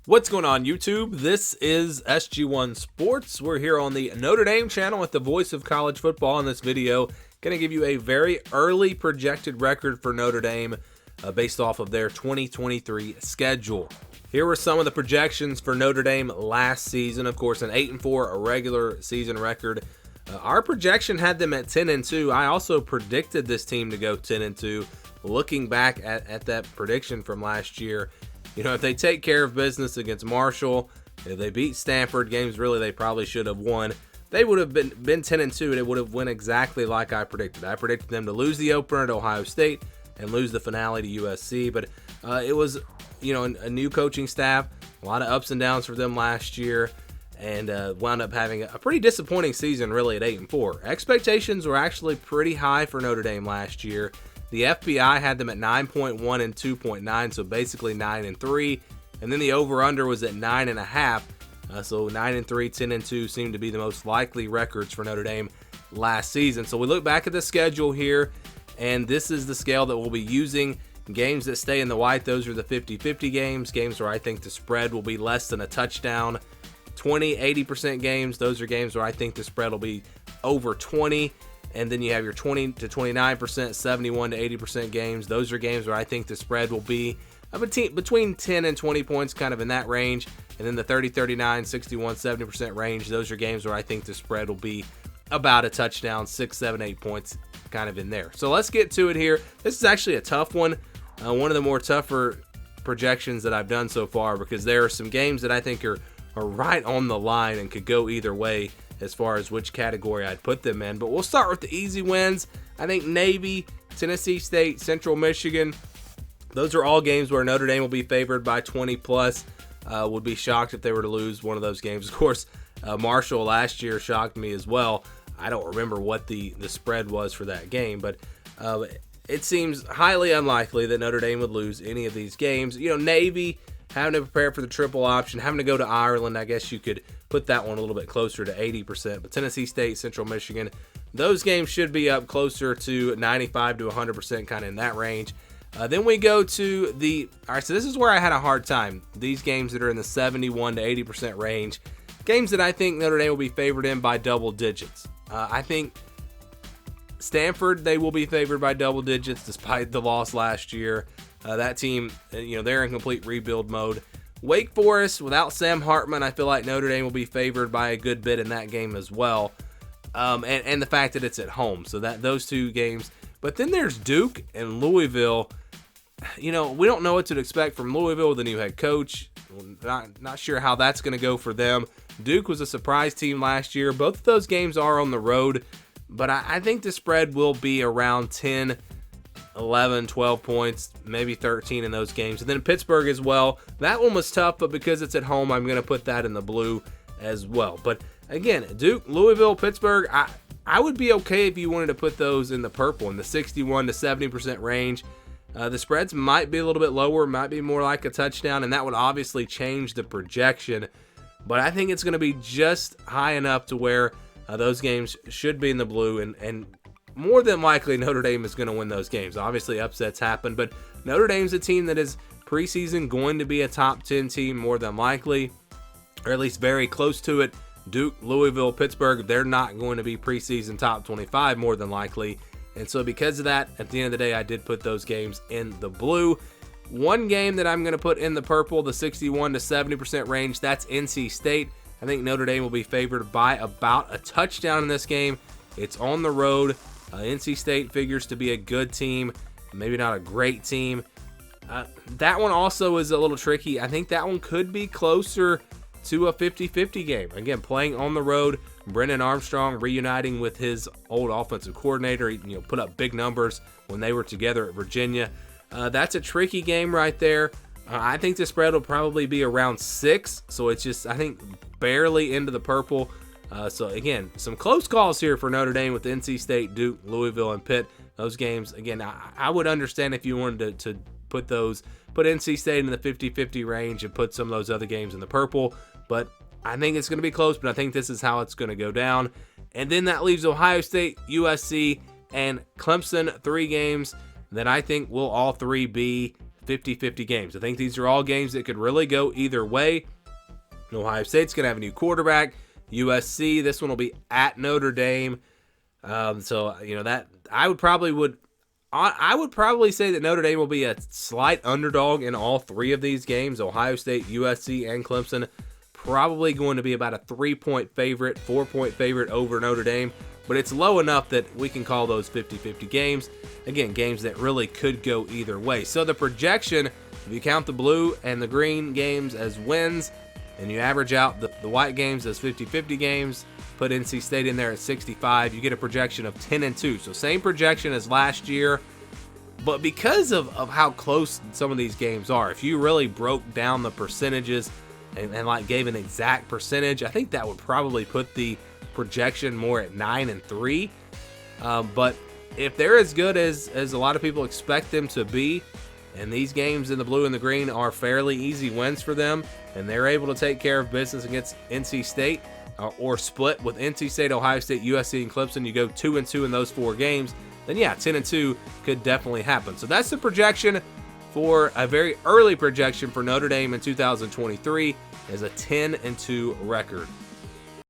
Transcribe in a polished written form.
What's going on, YouTube? This is SG1 Sports. We're here on the Notre Dame channel with the voice of college football. In this video, going to give you a very early projected record for Notre Dame based off of their 2023 schedule. Here were some of the projections for Notre Dame last season. Of course, an 8-4, a regular season record. Our projection had them at 10-2. I also predicted this team to go 10-2. Looking back at that prediction from last year, you know, if they take care of business against Marshall, if they beat Stanford, games really they probably should have won, they would have been 10-2, and it would have went exactly like I predicted. I predicted them to lose the opener at Ohio State and lose the finale to USC, but it was, you know, a new coaching staff, a lot of ups and downs for them last year, and wound up having a pretty disappointing season really at 8-4. Expectations were actually pretty high for Notre Dame last year. The FBI had them at 9.1 and 2.9, so basically 9-3, and then the over/under was at 9.5. So 9-3, 10-2 seemed to be the most likely records for Notre Dame last season. So we look back at the schedule here, and this is the scale that we'll be using. Games that stay in the white, those are the 50-50 games. Games where I think the spread will be less than a touchdown. 20-80% games, those are games where I think the spread will be over 20. And then you have your 20 to 29%, 71 to 80% games. Those are games where I think the spread will be between 10 and 20 points, kind of in that range. And then the 30, 39, 61, 70% range, those are games where I think the spread will be about a touchdown, 6, 7, 8 points, kind of in there. So let's get to it here. This is actually a tough one. One of the more tougher projections that I've done so far, because there are some games that I think are right on the line and could go either way as far as which category I'd put them in. But we'll start with the easy wins. I think Navy, Tennessee State, Central Michigan, those are all games where Notre Dame will be favored by 20 plus. Would be shocked if they were to lose one of those games. Of course, Marshall last year shocked me as well. I don't remember what the spread was for that game, but it seems highly unlikely that Notre Dame would lose any of these games. You know, Navy having to prepare for the triple option, having to go to Ireland, I guess you could put that one a little bit closer to 80%. But Tennessee State, Central Michigan, those games should be up closer to 95 to 100%, kind of in that range. Then we go to all right, so this is where I had a hard time. These games that are in the 71 to 80% range, games that I think Notre Dame will be favored in by double digits. I think Stanford, they will be favored by double digits despite the loss last year. That team, you know, they're in complete rebuild mode. Wake Forest, without Sam Hartman, I feel like Notre Dame will be favored by a good bit in that game as well. And the fact that it's at home, so that those two games. But then there's Duke and Louisville. You know, we don't know what to expect from Louisville with the new head coach. Not sure how that's going to go for them. Duke was a surprise team last year. Both of those games are on the road, but I think the spread will be around 10, 11, 12 points, maybe 13 in those games. And then Pittsburgh as well. That one was tough, but because it's at home, I'm going to put that in the blue as well. But again, Duke, Louisville, Pittsburgh, I would be okay if you wanted to put those in the purple, in the 61 to 70% range. The spreads might be a little bit lower, might be more like a touchdown, and that would obviously change the projection. But I think it's going to be just high enough to where those games should be in the blue, and more than likely Notre Dame is going to win those games. Obviously upsets happen, but Notre Dame's a team that is preseason going to be a top 10 team more than likely, or at least very close to it. Duke, Louisville, Pittsburgh, they're not going to be preseason top 25 more than likely. And so because of that, at the end of the day, I did put those games in the blue. One game that I'm going to put in the purple, the 61 to 70% range, that's NC State. I think Notre Dame will be favored by about a touchdown in this game. It's on the road. NC State figures to be a good team, maybe not a great team. That one also is a little tricky. I think that one could be closer to a 50-50 game. Again, playing on the road, Brennan Armstrong reuniting with his old offensive coordinator. He, put up big numbers when they were together at Virginia. That's a tricky game right there. I think the spread will probably be around 6, so it's just, I think, barely into the purple. So again, some close calls here for Notre Dame with NC State, Duke, Louisville, and Pitt. Those games, again, I would understand if you wanted to put NC State in the 50-50 range and put some of those other games in the purple. But I think it's going to be close, but I think this is how it's going to go down. And then that leaves Ohio State, USC, and Clemson, 3 games that I think will all 3 be 50-50 games. I think these are all games that could really go either way. Ohio State's going to have a new quarterback. USC, this one will be at Notre Dame. So, that I would probably say that Notre Dame will be a slight underdog in all three of these games. Ohio State, USC, and Clemson probably going to be about a 3-point favorite, 4-point favorite over Notre Dame. But it's low enough that we can call those 50-50 games. Again, games that really could go either way. So the projection, if you count the blue and the green games as wins, and you average out the white games as 50-50 games, put NC State in there at 65, you get a projection of 10-2. So same projection as last year. But because of how close some of these games are, if you really broke down the percentages and like gave an exact percentage, I think that would probably put the projection more at 9-3. But if they're as good as a lot of people expect them to be, and these games in the blue and the green are fairly easy wins for them, and they're able to take care of business against NC State, or split with NC State, Ohio State, USC, and Clemson, you go 2-2 in those 4 games, then yeah, 10-2 could definitely happen. So that's the projection for a very early projection for Notre Dame in 2023 as a 10-2 record.